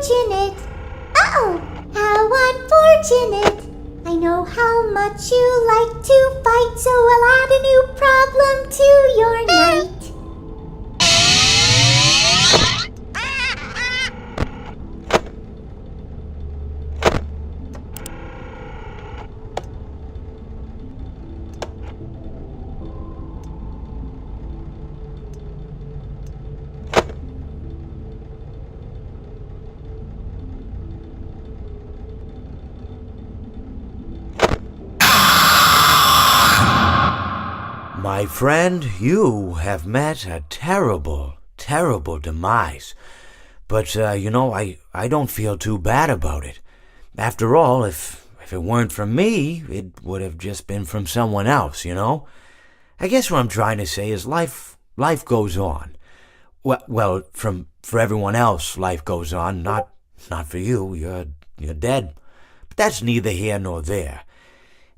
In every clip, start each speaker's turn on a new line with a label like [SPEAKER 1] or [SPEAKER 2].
[SPEAKER 1] unfortunate. Uh-oh, how unfortunate. I know how much you like to fight, so I'll add a new problem to your night.
[SPEAKER 2] My friend, you have met a terrible, terrible demise. But, I don't feel too bad about it. After all, if it weren't from me, it would have just been from someone else, you know? I guess what I'm trying to say is life goes on. Well, for everyone else, life goes on, not for you. You're dead. But that's neither here nor there.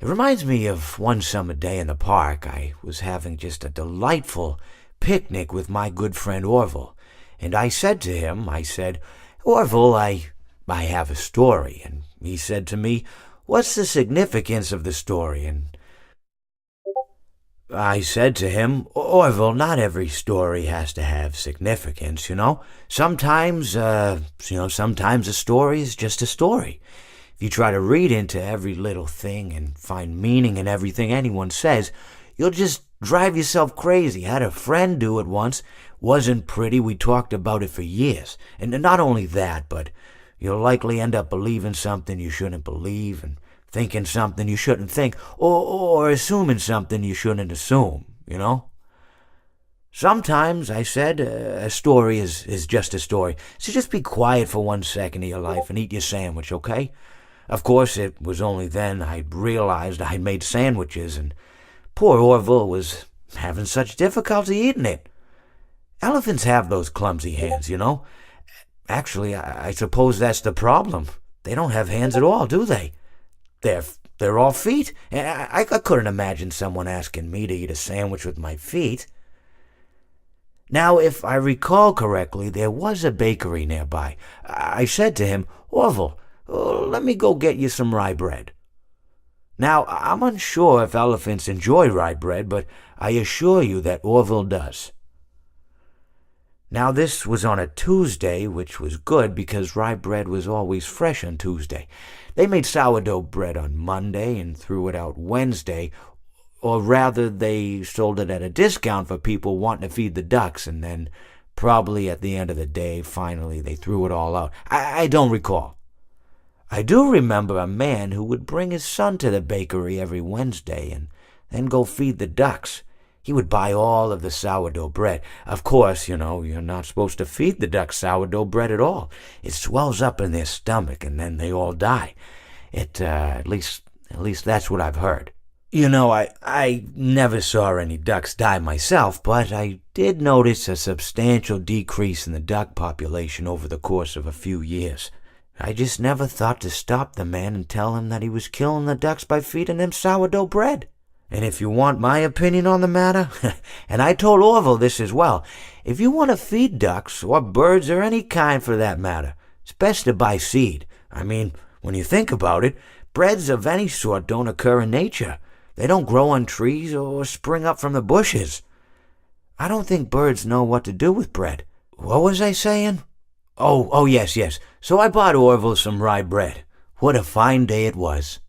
[SPEAKER 2] It reminds me of one summer day in the park. I was having just a delightful picnic with my good friend Orville. And I said to him, Orville, I have a story. And he said to me, what's the significance of the story? And I said to him, Orville, not every story has to have significance, you know? Sometimes a story is just a story. If you try to read into every little thing and find meaning in everything anyone says, you'll just drive yourself crazy. I had a friend do it once. Wasn't pretty. We talked about it for years. And not only that, but you'll likely end up believing something you shouldn't believe and thinking something you shouldn't think, or assuming something you shouldn't assume, you know? Sometimes, I said, a story is just a story. So just be quiet for 1 second of your life and eat your sandwich, okay? Of course, it was only then I realized I'd made sandwiches, and poor Orville was having such difficulty eating it. Elephants have those clumsy hands, you know. Actually, I suppose that's the problem. They don't have hands at all, do they? They're all feet. I couldn't imagine someone asking me to eat a sandwich with my feet. Now, if I recall correctly, there was a bakery nearby. I said to him, Orville, let me go get you some rye bread. Now, I'm unsure if elephants enjoy rye bread, but I assure you that Orville does. Now, this was on a Tuesday, which was good because rye bread was always fresh on Tuesday. They made sourdough bread on Monday and threw it out Wednesday, or rather, they sold it at a discount for people wanting to feed the ducks, and then probably at the end of the day, finally, they threw it all out. I don't recall. I do remember a man who would bring his son to the bakery every Wednesday and then go feed the ducks. He would buy all of the sourdough bread. Of course, you know, you're not supposed to feed the ducks sourdough bread at all. It swells up in their stomach and then they all die. At least that's what I've heard. You know, I never saw any ducks die myself, but I did notice a substantial decrease in the duck population over the course of a few years. I just never thought to stop the man and tell him that he was killing the ducks by feeding them sourdough bread. And if you want my opinion on the matter, and I told Orville this as well, if you want to feed ducks, or birds, or any kind for that matter, it's best to buy seed. I mean, when you think about it, breads of any sort don't occur in nature. They don't grow on trees or spring up from the bushes. I don't think birds know what to do with bread. What was I saying? Oh, yes. So I bought Orville some rye bread. What a fine day it was.